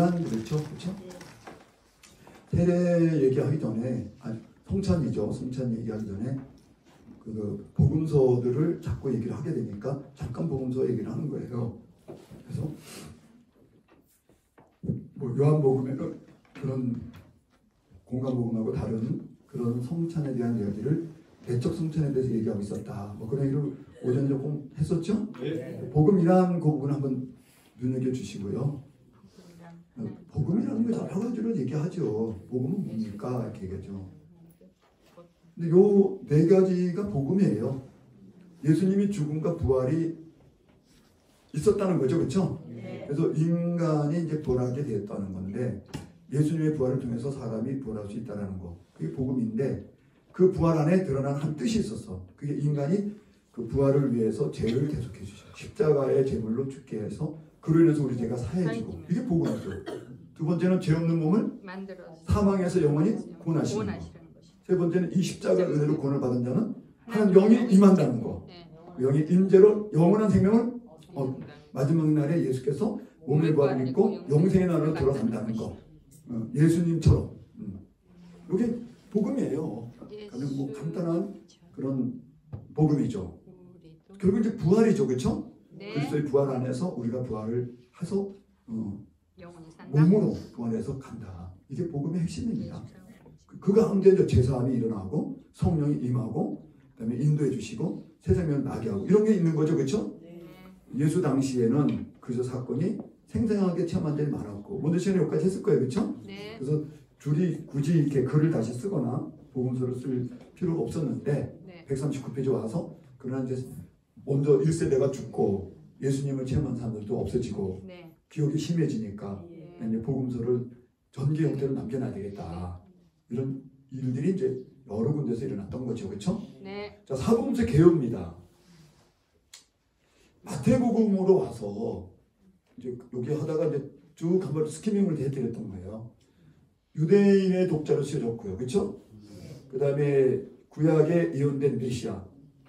복음이란 그렇죠, 그렇죠? 세례 얘기하기 전에 성찬이죠. 성찬 얘기하기 전에 그 복음서들을 자꾸 얘기를 하게 되니까 잠깐 복음서 얘기를 하는 거예요. 그래서 뭐 요한복음에는 그런 공간복음하고 다른 그런 성찬에 대한 이야기를 내적 성찬에 대해서 얘기하고 있었다. 뭐 그런 얘기를 오전에 조금 했었죠. 네. 복음이란 그 부분 한번 눈여겨 주시고요. 복음이라는 거 여러 가지로 얘기하죠. 복음은 뭡니까? 이렇게 얘기하죠. 근데 요 네 가지가 복음이에요. 예수님이 죽음과 부활이 있었다는 거죠, 그렇죠? 네. 그래서 인간이 이제 부활하게 되었다는 건데 예수님의 부활을 통해서 사람이 부활할 수 있다는 거, 그게 복음인데 그 부활 안에 드러난 한 뜻이 있었어. 그게 인간이 그 부활을 위해서 죄를 대속해 주셔. 십자가의 제물로 죽게 해서 그로 인해서 우리 죄가 사해지고 이게 복음이죠. 두 번째는 죄 없는 몸을 사망에서 영원히 구원하시는 거. 세 번째는 이 십자가 은혜로 구원을 받은 자는 하나님 영이 임한다는 거. 영이 임재로 영원한 생명을 마지막 날에 예수께서 몸을 부활을 입고 영생의 날로 돌아간다는 거. 예수님처럼. 이게 복음이에요. 그러니까 뭐 간단한 그런 복음이죠. 결국 이제 부활이죠, 그렇죠? 네. 그리스도의 부활 안에서 우리가 부활을 해서 몸으로 부활해서 간다. 이게 복음의 핵심입니다. 그 가운데 이제 제사함이 일어나고 성령이 임하고 그다음에 인도해 주시고 새 생명을 나게 하고 이런 게 있는 거죠, 그렇죠? 네. 예수 당시에는 그 사건이 생생하게 체험한 적이 많았고 모두시간에 여기까지 했을 거예요, 그렇죠? 네. 그래서 줄이 굳이 이렇게 글을 다시 쓰거나 복음서를 쓸 필요가 없었는데 네. 139페이지 와서 그러나 이제 먼저 1세대가 죽고 예수님을 체험한 사람들도 없어지고 네. 기억이 심해지니까 이제 복음서를 전기 형태로 남겨놔야 되겠다. 이런 일들이 이제 여러 군데서 일어났던 거죠, 그렇죠? 네. 자, 사복음서 개요입니다. 마태복음으로 와서 이제 여기 하다가 이제 쭉 한번 스키밍을 해드렸던 거예요. 유대인의 독자로 쓰여졌고요, 그렇죠? 그 다음에 구약에 예언된 메시아,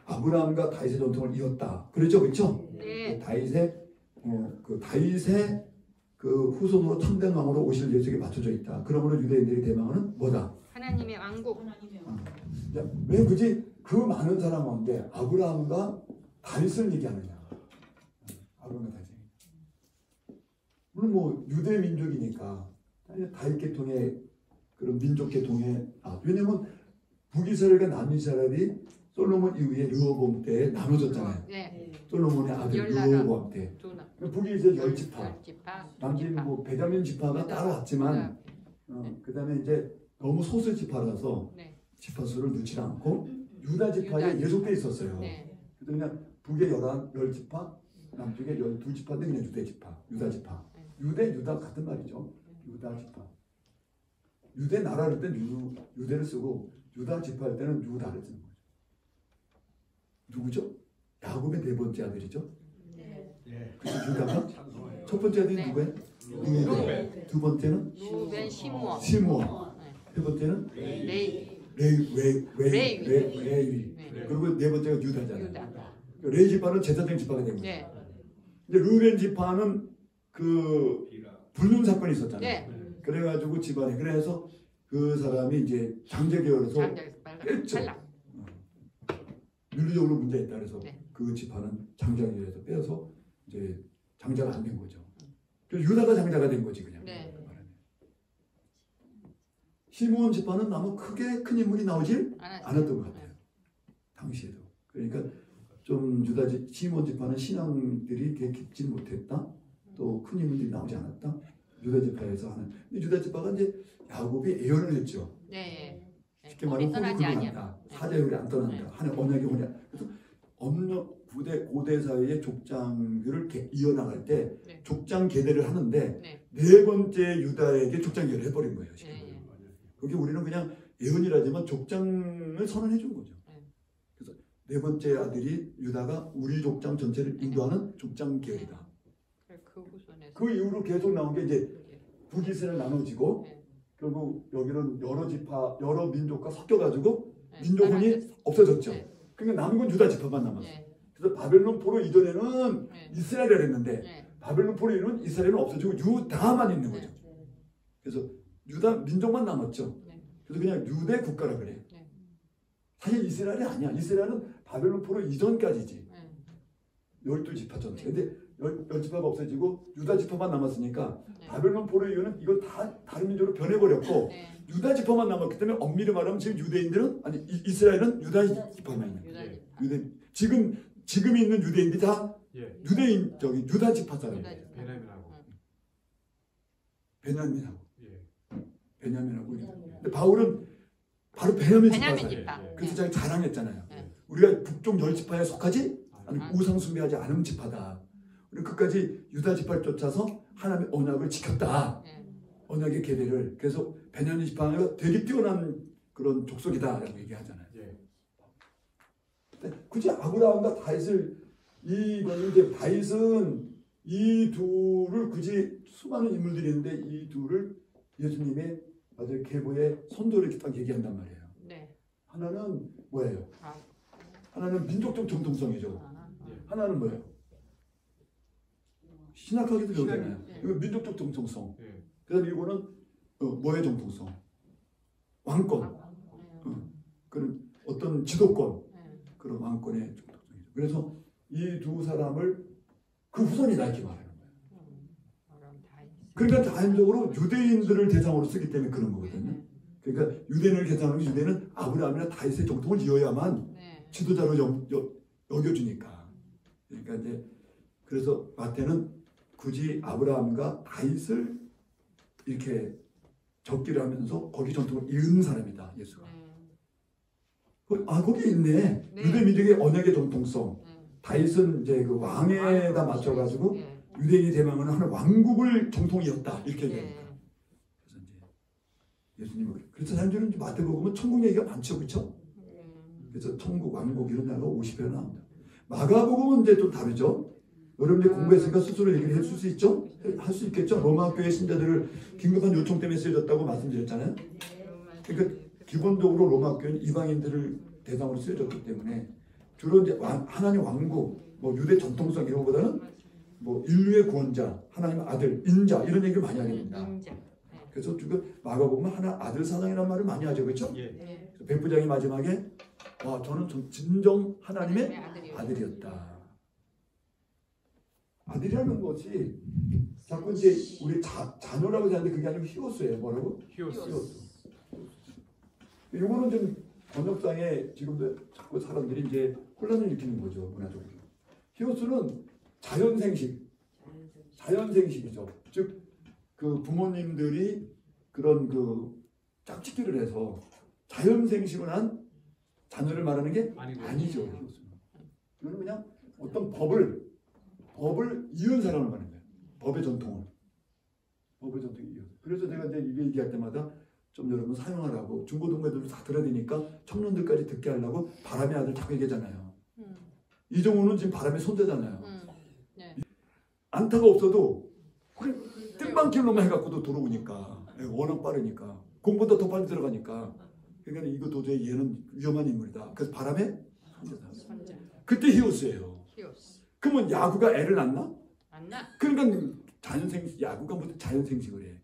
아브라함과 다윗의 전통을 이었다. 그렇죠, 그렇죠? 네. 다윗의 그 후손으로 참된 왕으로 오실 예수에게 맞춰져 있다. 그러므로 유대인들이 대망하는 뭐다? 하나님의 왕국. 왜 굳이 그 많은 사람 가운데 아브라함과 다윗을 얘기하느냐? 아브라함과 다윗. 물론 뭐 유대 민족이니까 다윗 계통의 그런 민족 계통의 왜냐면 북이스라엘과 남이스라엘이 솔로몬 이후에 르호보암 때 나눠졌잖아요. 네. 솔로몬의 아들 르호보암 때. 북이 이제 10지파, 남긴 뭐 베냐민 지파가 따라왔지만 그 다음에 이제 너무 소수 지파라서 지파 수를 넣지 않고 유다 지파에 예속돼 있었어요. 그래서 그냥 북의 10지파, 남쪽에 12지파인데 그냥 유대 지파, 유다 지파. 유다 같은 말이죠. 유다 지파. 유대 나라를 때는 유대를 쓰고 유다 지파할 때는 유다를 쓰는 거죠. 누구죠? 야곱의 네 번째 아들이죠. 그래서 유다가 첫 번째 아들이 누구예요? 루벤. 두 번째는 루벤 시므온. 세 번째는 레위. 그리고 네 번째가 유다잖아요. 레위 지파는 제사장 지파가 된 거예요. 이제 루벤 지파는 그 불륜 사건이 있었잖아요. 그래가지고 집안에 그래서 그 사람이 이제 장제 계열에서 뺐죠. 윤리적으로 문제 있다 그래서 그 지파는 장자 계열에서 빼서 이제 장자가 안 된 거죠. 그래서 유다가 장자가 된 거지 그냥. 시므온 지파는 너무 크게 큰 인물이 나오질 않았던 것 같아요. 당시에도. 그러니까 좀 시므온 지파는 신앙들이 그렇게 깊지 못했다. 또 큰 인물들이 나오지 않았다. 유다 지파에서 하는. 유다 지파가 이제 야곱이 예언을 했죠. 쉽게 말하면 떠나지 않는다. 사자율이 안 떠난다. 하는 언약의 언약. 그래서 고대 사회의 족장들을 이어나갈 때 족장 계대를 하는데 네 번째 유다에게 족장 계대를 해버린 거예요. 그게 우리는 그냥 예언이라지만 족장을 선언해 준 거죠. 그래서 네 번째 아들이 유다가 우리 족장 전체를 인도하는 족장 계열이다. 그 이후로 계속 나온 게 이제 북이스라엘 나눠지고 결국 여기는 여러 지파, 여러 민족과 섞여가지고 민족혼이 없어졌죠. 그러니까 남은 건 유다 지파만 남았어요. 그래서 바벨론 포로 이전에는 이스라엘을 했는데 바벨론 포로 이후는 이스라엘은 없어지고 유다만 있는 거죠. 그래서 유다 민족만 남았죠. 네. 그래서 그냥 유대 국가라 그래. 네. 사실 이스라엘이 아니야. 이스라엘은 바벨론 포로 이전까지지. 네. 12지파 전체. 근데 10지파가 없어지고 유다 지파만 남았으니까 네. 바벨론 포로 이후는 이거 다 다른 민족으로 변해버렸고 네. 유다 지파만 남았기 때문에 엄밀히 말하면 지금 유대인들은 아니 이스라엘은 유다 지파만 있는 거예요. 유다 유대 지금 있는 유대인들이 다 예. 유대인 저기 유다 지파 사람이에요. 유다 지파. 베냐민하고. 베냐민하고 예. 베냐민하고. 근데 바울은 바로 베냐민 지파 베냐민 사람. 지파. 그래서 자기 자랑했잖아요. 네. 우리가 북쪽 10지파에 속하지 아니 아. 우상 숭배하지 않은 지파다. 우리 끝까지 유다 지파를 쫓아서 하나님의 언약을 지켰다. 네. 언약의 계대를. 그래서 베냐민 지파가 되게 뛰어난 그런 족속이다라고 얘기하잖아요. 예. 근데 굳이 아브라함과 다윗을 이거는 이제 다윗은 이 둘을 굳이 수많은 인물들이 있는데 이 둘을 예수님의 아주 계보의 선조를 이렇게 딱 얘기한단 말이에요. 네. 하나는 뭐예요? 아. 하나는 민족적 정통성이죠. 아. 하나는 뭐예요? 신학하기도 배우잖아요. 네. 이거 민족적 정통성. 예. 그다음에 이거는 뭐의 정통성? 왕권. 네. 그런 어떤 지도권. 네. 그런 왕권의 정통성이죠. 그래서 이 두 사람을 그 후손이다 이렇게 말하는 거예요. 그럼 다 있어요. 그러니까 자연적으로 유대인들을 대상으로 쓰기 때문에 그런 거거든요. 그러니까 유대인을 대상으로 유대인은 아브라함이나 다윗의 정통을 이어야만 네. 지도자로 여겨주니까. 그러니까 이제 그래서 마태는 굳이 아브라함과 다윗을 이렇게 적기를 하면서 거기 전통을 이은 사람이다 예수가. 거기 있네. 네. 유대 민족의 언약의 정통성. 네. 다윗은 이제 그 왕에다 맞춰가지고 네. 유대인이 대망하는 하나의 왕국을 정통이었다 이렇게 네. 얘기합니다. 그래서 이제 예수님은 그래서 사람들은 이제 마태복음은 천국 얘기가 많죠, 그렇죠? 그래서 천국, 왕국 이런 단어가 50여 나옵니다. 마가복음은 이제 좀 다르죠. 여러분들 공부했으니까 스스로 얘기를 해줄 수 있죠? 할 수 있겠죠? 로마 교회 신자들을 긴급한 요청 때문에 쓰여졌다고 말씀드렸잖아요. 그러니까 기본적으로 로마 교회는 이방인들을 대상으로 쓰여졌기 때문에 주로 이제 하나님 왕국, 뭐 유대 전통성 이런 것보다는 뭐 인류의 구원자, 하나님 아들, 인자 이런 얘기를 많이 하게 됩니다. 인자. 네. 그래서 지금 마가복음은 하나 아들 사랑이라는 말을 많이 하죠, 그렇죠? 예. 네. 백부장이 마지막에 저는 진정 하나님의 아들이요. 아들이었다. 아들이라는 것이 자꾸 이제 우리 자녀라고 하는데 그게 아니고 히오스예요. 뭐라고? 히오스. 이거는 좀 번역상에 지금도 자꾸 사람들이 이제 혼란을 일으키는 거죠, 문화적으로. 히오스는 자연생식이죠. 즉 그 부모님들이 그런 그 짝짓기를 해서 자연생식을 한 자녀를 말하는 게 아니죠. 히오스는. 이거는 그냥 어떤 법을 이은 사람을 말하는 거예요. 법의 전통을 이은. 그래서 제가 이제 이게 얘기할 때마다 좀 여러분 사용하라고 중고등부애들도 다 들어야 되니까 청년들까지 듣게 하려고 바람의 아들 자꾸 얘기하잖아요. 이정우는 지금 바람의 손자잖아요. 네. 안타가 없어도 뜬방길로만 해갖고도 돌아오니까 워낙 빠르니까 공보다 더 빨리 들어가니까 그러니까 이거 도저히 얘는 위험한 인물이다. 그래서 바람의 손자다. 손자. 그때 히오스예요. 히오스. 그러면 야구가 애를 낳나? 안 나. 그러니까 야구가 무슨 자연생식을 해.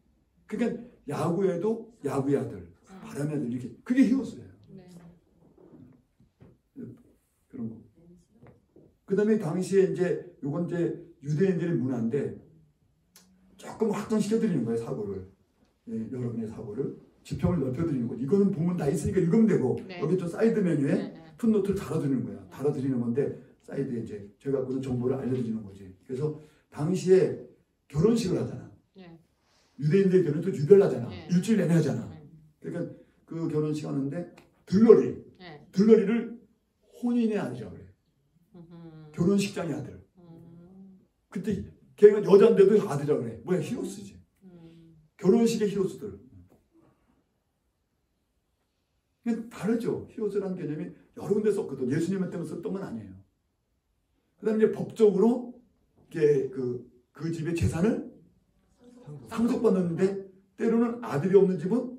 그러니까 야구에도 야구의 아들, 바람의 아들 이렇게 그게 히오스예요. 네. 그런 거. 그다음에 당시에 이제 요건 이제 유대인들의 문화인데 조금 확장시켜 드리는 거예요 사고를. 여러분의 사고를 지평을 넓혀 드리는 거죠. 이거는 보면 다 있으니까 읽으면 되고 네. 여기 또 사이드 메뉴에 네. 풋노트를 달아드리는 거야. 달아드리는 건데 사이드에 이제 제가 갖고는 정보를 알려드리는 거지. 그래서 당시에 결혼식을 하잖아. 네. 유대인들 결혼도 유별나잖아. 네. 일주일 내내 하잖아. 네. 그러니까 그 결혼식 하는데 들러리를 혼인의 아들이라고 그래. 결혼식장의 아들. 그때 걔가 여자인데도 아들이라고 그래. 뭐야 히오스지. 결혼식의 히오스들. 그냥 다르죠. 히오스라는 개념이 여러 군데 썼거든. 예수님 때문에 썼던 건 아니에요. 그 다음에 이제 법적으로 이게 그 집의 재산을 상속받는데 때로는 아들이 없는 집은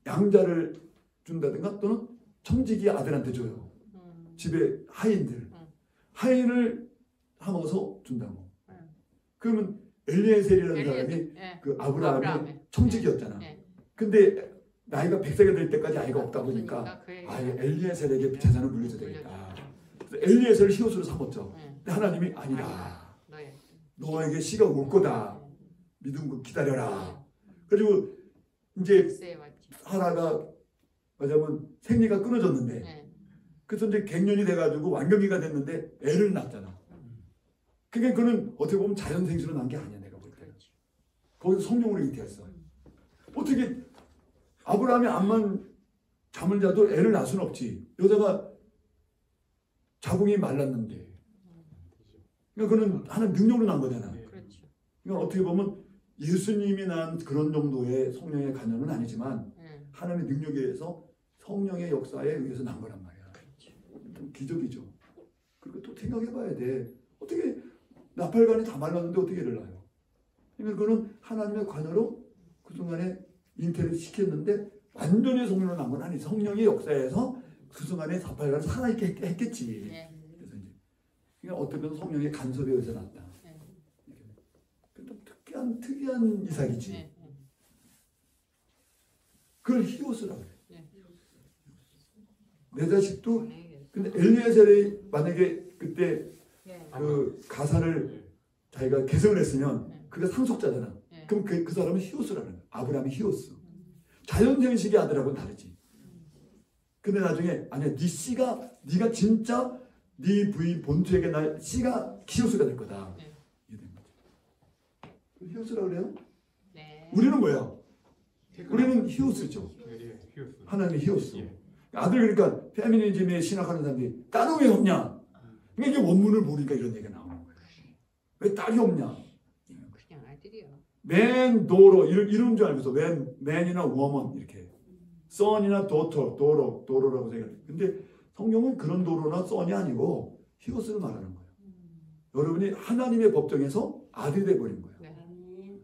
양자를 준다든가 또는 청지기 아들한테 줘요. 집에 하인을 함어서 준다고. 그러면 엘리에셀이라는 사람이 예. 그 아브라함의 아브라함의. 청직이었잖아. 예. 근데 나이가 100세가 될 때까지 아이가 없다 보니까 그러니까 아예 엘리에셀에게 재산을 물려줘야 되겠다. 물려줘. 그래서 엘리에셀을 히옷으로 삼았죠. 예. 근데 하나님이 아니다. 너의 너에게 시가 올 거다. 믿음으로 기다려라. 그리고 이제 글쎄 맞지. 하나가 말하자면 생리가 끊어졌는데 예. 그래서 이제 갱년이 돼가지고 완경기가 됐는데 애를 낳잖아. 그게 그는 어떻게 보면 자연생수로 난 게 아니야. 내가 볼 때. 거기서 성령으로 잉태했어. 어떻게 아브라함이 암만 잠을 자도 애를 낳을 수는 없지. 여자가 자궁이 말랐는데. 그러니까 그는 하는 능력으로 난 거잖아. 그렇죠. 그러니까 어떻게 보면 예수님이 난 그런 정도의 성령의 간염은 아니지만 예. 하나님의 능력에 의해서 성령의 역사에 의해서 난 거란 말이야. 좀 기적이죠. 그리고 또 생각해봐야 돼. 어떻게 나팔관이 다 말랐는데 어떻게 애를 낳아요? 그러니까 그는 하나님의 관여로 그 순간에 잉태를 시켰는데 완전히 성령으로 난 건 아니. 성령의 역사에서 그 순간에 나팔관을 살아있게 했겠지. 예. 그래서 이제 그러니까 어떻게 성령의 간섭에 의해서 났다. 예. 특이한 이삭이지. 예. 그걸 히오스라고 그래. 예. 내 자식도 보내야겠다. 근데 엘리에셀이 만약에 그때 예. 그 가사를 자기가 개성을 했으면 그가 상속자잖아. 예. 그럼 그 사람은 히오스라는 거야. 아브라함이 히오스. 자연생식의 아들하고는 다르지. 근데 나중에 아니야, 네 씨가 네가 진짜 네 부인 본투에게 날 씨가 히오스가 될 거다. 네. 이게 된 거지. 히오스라고 그래요? 네. 우리는 뭐야? 우리는 히오스죠. 하나님의 히오스. 예. 아들 그러니까 페미니즘에 신학하는 사람들이 딸은 왜 없냐? 그러니까 이게 원문을 모르니까 이런 얘기가 나오는 거예요. 왜 딸이 없냐? 그냥 아들이요. 맨 도로 이런 줄 알고서 맨이나 워먼 이렇게 son이나 daughter 도로라고 생각해요. 근데 성경은 그런 도로나 son이 아니고 히오스를 말하는 거예요. 여러분이 하나님의 법정에서 아들이 돼버린 거예요. 네.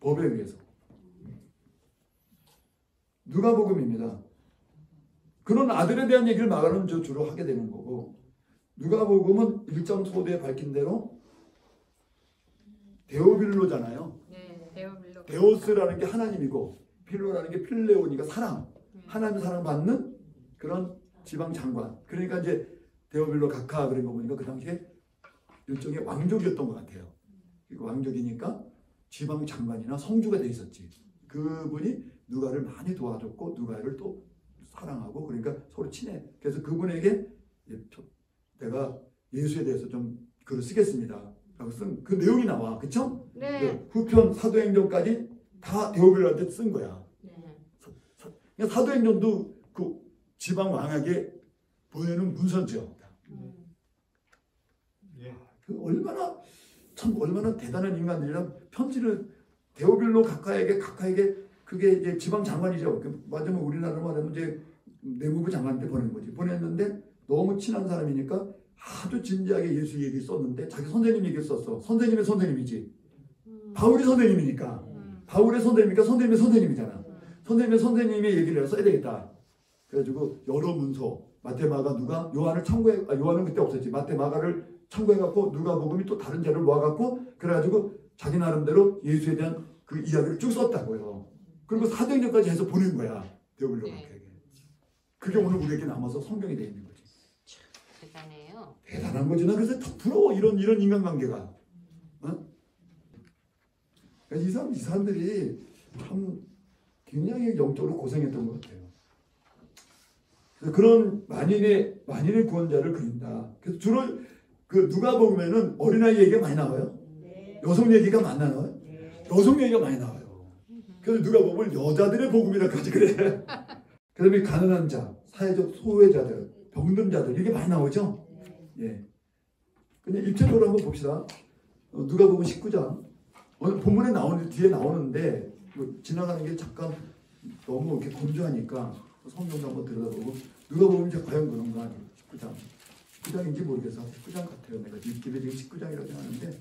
법에 의해서. 누가복음입니다. 그런 아들에 대한 얘기를 마가는 주로 하게 되는 거고, 누가복음은 일정 소대에 밝힌 대로 데오빌로잖아요. 네. 데오빌로. 데오스라는 게 하나님이고 필로라는 게 필레오니까 사랑, 하나님 사랑받는 그런 지방 장관. 그러니까 이제 데오빌로 각하 그런 거 보니까 그 당시에 일종의 왕족이었던 것 같아요. 왕족이니까 지방 장관이나 성주가 돼 있었지. 그분이 누가를 많이 도와줬고 누가를 또 사랑하고 그러니까 서로 친해. 그래서 그분에게 내가 예수에 대해서 좀 글을 쓰겠습니다. 라고 쓴 그 내용이 나와. 그쵸? 네. 후편 사도행전까지 다 데오빌로한테 쓴 거야. 네. 그러니까 사도행전도 그 지방 왕에게 보내는 문선지였다. 예. 그 얼마나 대단한 인간들이란 편지를 데오빌로 각하에게 그게 이제 지방 장관이죠. 맞으면 우리나라로 말하면 이제 내무부 장관한테 보낸 거지. 보냈는데 너무 친한 사람이니까 아주 진지하게 예수 얘기 썼는데 자기 선생님 얘기 썼어. 선생님의 선생님이지. 바울이 선생님이니까. 바울의 선생님이니까 선생님의 선생님이잖아. 선생님의 선생님의 얘기를 써야 되겠다. 그래가지고 여러 문서 마태마가 누가 요한을 참고해. 요한은 그때 없었지. 마태마가를 참고해갖고 누가복음이 또 다른 자료를 모아갖고 그래가지고 자기 나름대로 예수에 대한 그 이야기를 쭉 썼다고요. 그리고 사도행전까지 해서 보낸 거야. 데오빌로 각하에게. 그게 오늘 우리에게 남아서 성경이 되어 있는 거지. 대단해요. 대단한 거지. 나 그래서 더 부러워. 이런 인간관계가. 어? 이 사람들이 참 굉장히 영적으로 고생했던 것 같아요. 그래서 그런 만인의 구원자를 그린다. 그래서 주로 그 누가복음에는 어린아이 얘기가 많이 나와요. 네. 여성 얘기가 많이 나와요. 네. 여성 얘기가 많이 나와요. 그래서 누가복음을 여자들의 복음이라까지 그래. 그다음에 가난한 자, 사회적 소외자들, 병든 자들 이게 많이 나오죠. 예. 그냥 입체적으로 한번 봅시다. 누가복음 19장. 오늘 본문에 뒤에 나오는데 지나가는 게 잠깐 너무 이렇게 건조하니까 성경도 한번 들여다보고 누가복음 이제 과연 그런가 19장. 19장인지 모르겠어. 19장 같아요. 내가 집에 지금 19장이라고 생각하는데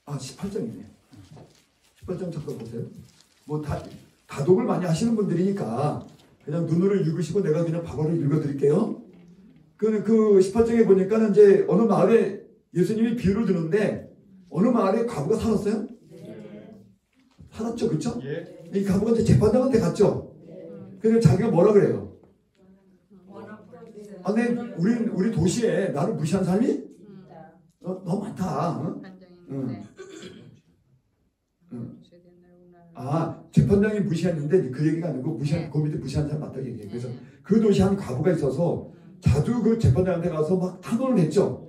18장이네. 18장 잠깐 보세요. 뭐 다독을 많이 하시는 분들이니까 그냥 눈으로 읽으시고 내가 그냥 바로 읽어드릴게요. 그 18장에 보니까는 이제 어느 마을에 예수님이 비유를 드는데 어느 마을에 과부가 살았어요? 네. 살았죠, 그렇죠? 예. 이 과부가 이제 재판장한테 갔죠. 그래서 자기가 뭐라 그래요? 아, 근데 우리 도시에 나를 무시한 사람이 너무 많다. 어? 판정인데. 응. 아, 재판장이 무시했는데 그 얘기가 아니고 무시한 그 밑에 무시한 사람 맞다고 얘기해요. 그래서 그 도시에 한 과부가 있어서 자주 그 재판장한테 가서 막 탄원을 했죠.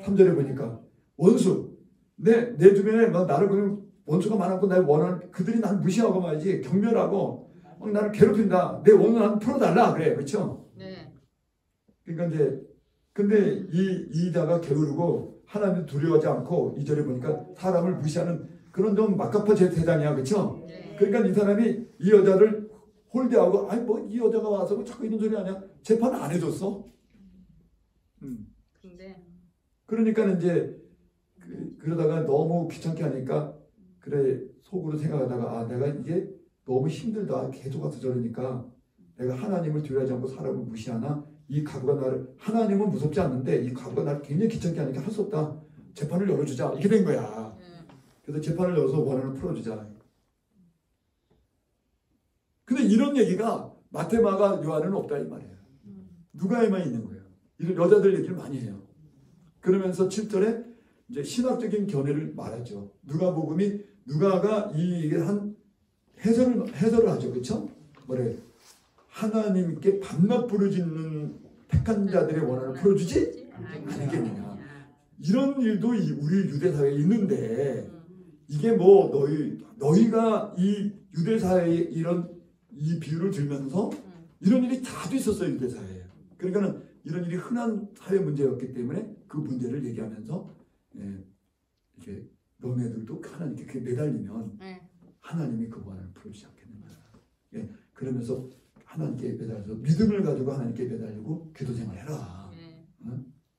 3절에 보니까 원수 내 주변에 막 나를 그냥 원수가 많았고 나를 원하는 그들이 나를 무시하고 말이지 경멸하고 막 나를 괴롭힌다. 내 원수 나는 풀어달라 그래. 그렇죠? 네. 그러니까 이제 근데 이 자가 게으르고 하나님 두려워하지 않고 2절에 보니까 사람을 무시하는 그런 좀 막가파 대장이야. 그렇죠? 네. 그러니까 이 사람이 이 여자를 홀대하고 아니 뭐 이 여자가 와서 뭐 자꾸 이런 소리 하냐 재판 안 해줬어. 근데 그러니까 이제 그러다가 너무 귀찮게 하니까 그래 속으로 생각하다가 아 내가 이게 너무 힘들다 계속 와서 저러니까 내가 하나님을 두려워하지 않고 사람을 무시하나 이 가부가 나를 하나님은 무섭지 않는데 이 가부가 나를 굉장히 귀찮게 하니까 할 수 없다. 재판을 열어주자 이렇게 된 거야. 그래서 재판을 열어서 원한을 풀어주자. 근데 이런 얘기가 마테마가 요한은 없다 이 말이에요. 누가에만 있는 거예요. 이런 여자들 얘기를 많이 해요. 그러면서 7절에 이제 신학적인 견해를 말하죠. 누가복음이 누가가 이 얘기를 한 해설을 하죠. 그렇죠? 뭐래? 하나님께 밤낮 부르짖는 택한 자들의 원한을 풀어주지 않겠느냐. 이런 일도 우리 유대 사회에 있는데 이게 뭐 너희가 이 유대 사회에 이 비유를 들면서 이런 일이 자주 있었어요. 유대 사회에. 그러니까는 이런 일이 흔한 사회 문제였기 때문에 그 문제를 얘기하면서 이렇게 너네들도 하나님께 그게 매달리면 하나님이 그 원한을 풀어주지 않겠느냐. 그러면서 하나님께 매달려서 믿음을 가지고 하나님께 매달리고 기도 생활해라.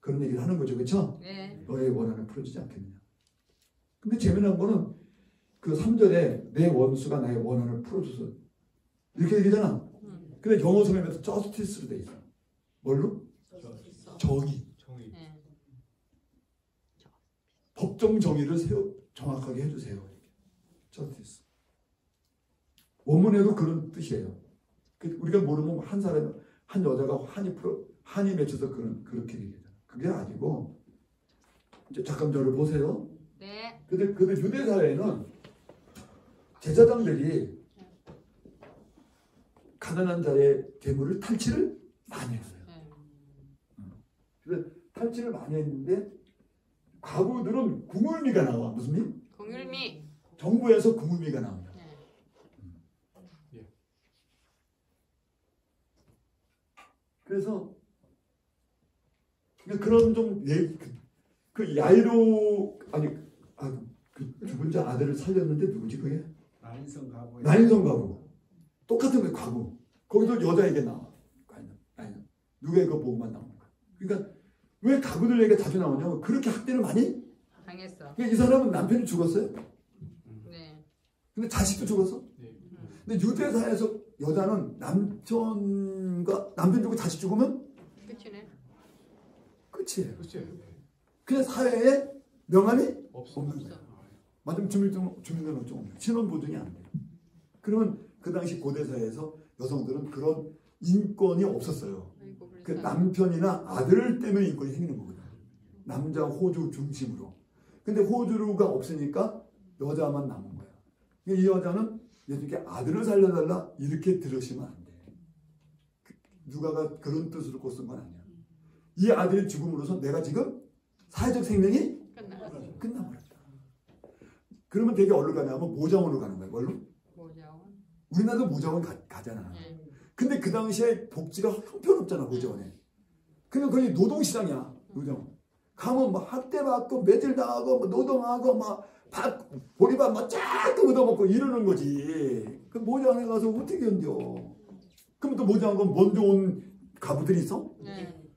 그런 얘기를 하는 거죠. 그렇죠? 너의 원한을 풀어주지 않겠느냐. 근데 재미난 거는 그 3절에 내 원수가 나의 원한을 풀어줘서 이렇게 얘기잖아. 근데 영어 성경에서 justice로 돼 있어. 뭘로? 정의. 법정 정의를 정확하게 해주세요. justice. 원문에도 그런 뜻이에요. 우리가 모르면 한 여자가 한이 맺혀서 그렇게 얘기하잖아. 그게 아니고 이제 잠깐 저를 보세요. 네. 근데 유대 사회에는 제사장들이 가난한 자의 재물을 탈취를 많이 했어요. 그래서 탈취를 많이 했는데 과부들은 궁울미가 나와. 무슨 미? 공율미. 정부에서 궁울미가 나옵니다. 그래서 그런 좀 그 야이로 그 죽은 자 아들을 살렸는데 누구지 그게? 나인성 과부. 똑같은 거예요. 과부. 거기도 여자에게 나와. 누가 이거 보고만 나오는 거야. 그러니까 왜 과부들에게 자주 나오냐면 그렇게 학대를 많이 당했어. 그러니까 이 사람은 남편이 죽었어요. 네. 근데 자식도 죽었어. 근데 유대사에서 여자는 남편 죽고 자식 죽으면 끝이네. 끝이에요. 그냥 사회에 명함이 없어. 맞으면 주민등록증 없는 신원 보증이 안 돼요. 그러면 그 당시 고대사회에서 여성들은 그런 인권이 없었어요. 그 남편이나 아들 때문에 인권이 생기는 거거든요. 남자 호주 중심으로. 근데 호주가 없으니까 여자만 남은 거예요. 이 여자는 예수님께 아들을 살려달라 이렇게 들으시면 안 돼. 누가가 그런 뜻으로 곧 쓴 건 아니야. 이 아들의 죽음으로서 내가 지금 사회적 생명이 끝나버렸다. 그러면 되게 어디로 가냐면 모자원으로 가는 거야. 뭘로? 모자원. 우리나라도 모자원 가잖아. 근데 그 당시에 복지가 형편없잖아. 모자원에. 그냥 거의 노동시장이야. 노동. 가면 막 학대받고 매질당하고 뭐 노동하고 막 보리밥 막 쫙 얻어먹고 이러는 거지. 그 모자원에 가서 어떻게 견뎌. 그럼 또 모자원 건 먼저 온 가부들이 있어?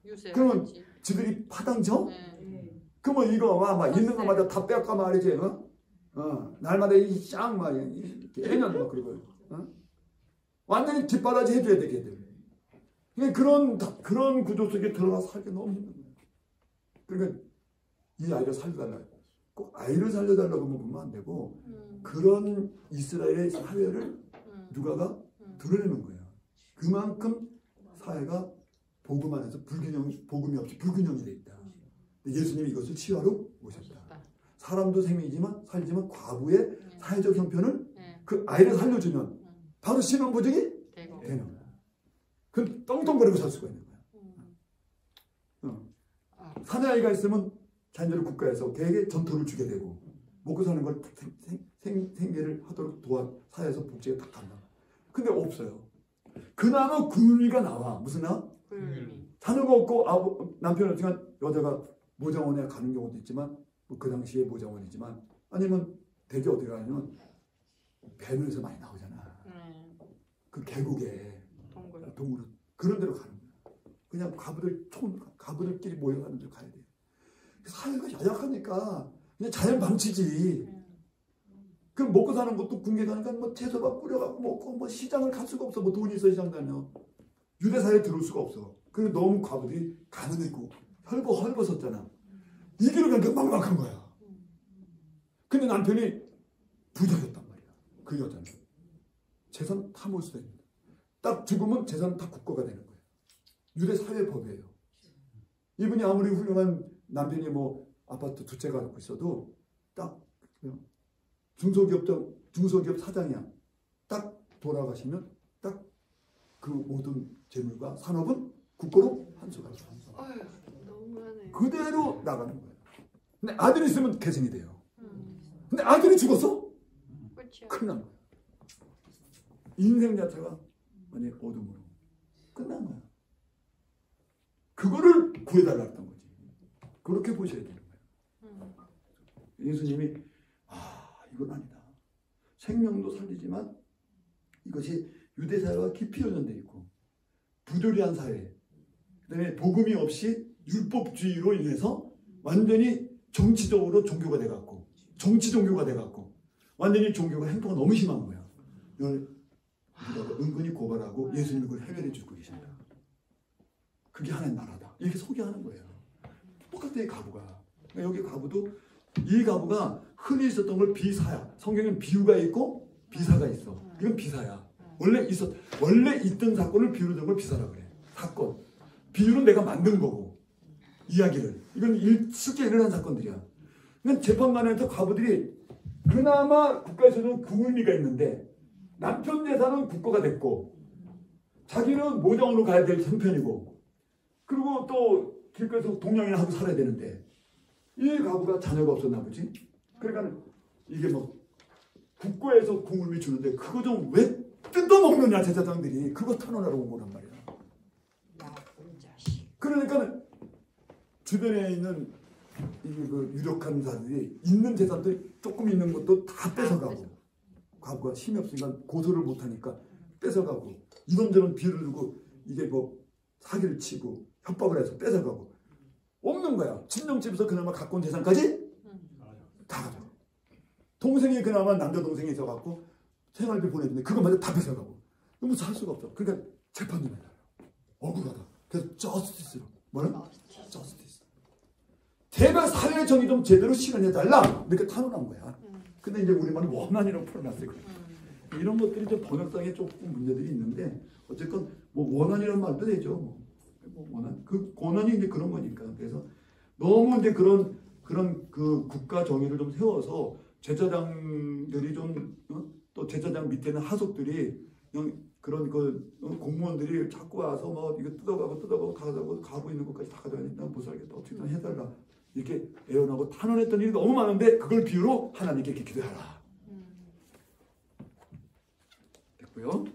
요새 그러면 지들이 파당쳐? 그러면 이거 막 있는 거마다 다 뺏까 말이지. 날마다 이쌍막 개년 막 그러고. 완전히 뒷바라지 해줘야 돼 걔들. 그런 구조 속에 들어가서 살기 너무 힘든 거야. 그러니까 이 아이를 살려달라. 꼭 아이를 살려달라고 보면 안 되고 음. 그런 이스라엘의 사회를 음. 누가가 드러내는 거예요. 그만큼 사회가 복음 안에서 복음이 없이 불균형이 돼 있다. 예수님이 이것을 치유하러 오셨다. 사람도 셈이지만 살지만 과부의 사회적 형편을 네. 그 아이를 살려주면 바로 신혼보증이 되고. 되는 거야. 그럼 떵떵거리고 살 수가 있는 거야. 사내아이가 있으면 자녀를 국가에서 걔에게 전토를 주게 되고 먹고 사는 걸 생계를 하도록 사회에서 복지가 다 간다. 근데 없어요. 그나마 구윤이가 나와. 무슨 나? 자녀가 없고 남편 없지만 여자가 모장원에 가는 경우도 있지만 뭐 그 당시에 모장원이지만 아니면 대개 어디 가냐면 배너에서 많이 나오잖아. 그 계곡에 동굴 그런 데로 가는 거야. 그냥 가부들끼리 모여가는 데로 가야 돼. 사회가 연약하니까 그냥 자연 방치지. 그럼 먹고 사는 것도 궁계 가니까 뭐 채소밥 뿌려갖고 먹고 뭐 시장을 갈 수가 없어. 뭐 돈이 있어 시장 다녀. 유대 사회에 들어올 수가 없어. 그리고 너무 과부들이 가난했고 헐벗었잖아. 이 길을 가니까 막막한 거야. 근데 남편이 부자였단 말이야. 그 여자는. 재산 다 몰 수도 있는. 딱 죽으면 재산은 다 국고가 되는 거예요. 유대 사회 법이에요. 이분이 아무리 훌륭한 남편이 뭐 아파트 두 채 갖고 있어도 딱 중소기업 사장이야. 딱 돌아가시면 딱 그 모든 재물과 산업은 국고로 한수가 너무하네. 그대로 나가는 거예요. 근데 아들이 있으면 계승이 돼요. 근데 아들이 죽었어? 큰일 난 거야. 인생 자체가 완전히 어둠으로 끝난 거야. 그거를 구해달라 했던 거지. 그렇게 보셔야 되는 거예요. 예수님이 이건 아니다. 생명도 살리지만 이것이 유대사회와 깊이 연연되어 있고 부조리한 사회, 그다음에 복음이 없이 율법주의로 인해서 완전히 정치적으로 종교가 돼갖고 정치 종교가 돼갖고 완전히 종교가 행동가 너무 심한 거야. 이걸 은근히 고발하고 예수님이 그걸 해결해 주고 계신다. 그게 하나님 나라다. 이렇게 소개하는 거예요. 똑같아 가부가. 여기 가부도 이 가부가 흔히 있었던 걸 비사야. 성경에는 비유가 있고 비사가 있어. 이건 비사야. 원래 있던 사건을 비유로 된 걸 비사라 그래. 사건. 비유는 내가 만든 거고 이야기를. 이건 실제 일어난 사건들이야. 그러니까 재판관에서 가부들이 그나마 국가에서는 궁의미가 있는데 남편 재산은 국고가 됐고 자기는 모장으로 가야 될 형편이고 그리고 또 길거리에서 동양이나 하고 살아야 되는데 이 가부가 자녀가 없었나 보지. 그러니까 이게 뭐 국고에서 궁의미 주는데 그거 좀 왜 뜯어먹느냐 제사장들이. 그거 탄원하러 온 거란 말이야. 나쁜 자식. 그러니까 주변에 있는 그 유력한 자들이 있는 재산들 조금 있는 것도 다 뺏어가고 과부가 힘이 없으니까 고소를 못하니까 뺏어가고 이런저런 비를 두고 이게 뭐 사기를 치고 협박을 해서 뺏어가고 없는 거야. 친정집에서 그나마 갖고 온 재산까지 다 가져. 동생이 그나마 남자 동생이 있어갖고 생활비 보내주는데 그것마저 다 뺏어가고 너무 살 수가 없어. 그러니까 재판이 나요. 억울하다. 그래서 저스티스로 뭐라? 저스티스. 제발 사회 정의 좀 제대로 실현해달라 이렇게 탄원한 거야. 근데 이제 우리말은 원한이라고 풀어놨어요. 이런 것들이 좀 번역상에 조금 문제들이 있는데 어쨌건 뭐 원한이라는 말도 되죠. 뭐 원한 그 권한이 이제 그런 거니까. 그래서 너무 이제 그런 그 국가 정의를 좀 세워서 제사장들이 좀 또 제사장 밑에 있는 하속들이 그런 그 공무원들이 자꾸 와서 뭐 이거 뜯어가고 가고 있는 것까지 다 가져가니까 못 살겠다. 어떻게든 해달라. 이렇게 애원하고 탄원했던 일이 너무 많은데 그걸 비유로 하나님께 이렇게 기도하라. 됐고요.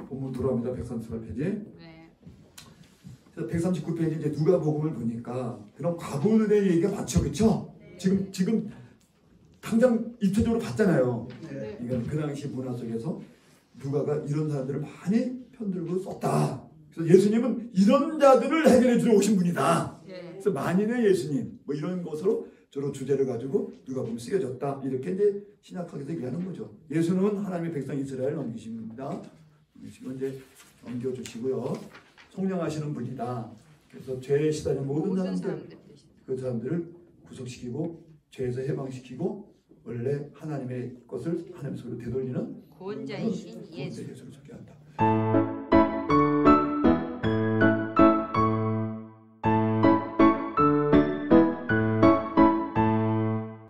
본문 돌아옵니다. 138페이지. 네. 139페이지 이제 누가복음을 보니까 그런 과부들의 얘기가 많죠, 그렇죠? 지금 당장 입체적으로 봤잖아요. 네. 이건 그 당시 문화 속에서 누가가 이런 사람들을 많이 편들고 썼다. 그래서 예수님은 이런 자들을 해결해 주러 오신 분이다. 네. 그래서 만인의 예수님 뭐 이런 것으로 저런 주제를 가지고 누가복음 쓰여졌다. 이렇게 이제 신약학에서 얘기하는 거죠. 예수는 하나님의 백성 이스라엘 넘기십니다. 지금 이제 넘겨주시고요. 속량하시는 분이다. 그래서 죄에 시달린 모든 사람들 그 사람들을 구속시키고 죄에서 해방시키고 원래 하나님의 것을 하나님의 소리로 되돌리는 구원자이신 예수. 예수를 소개한다.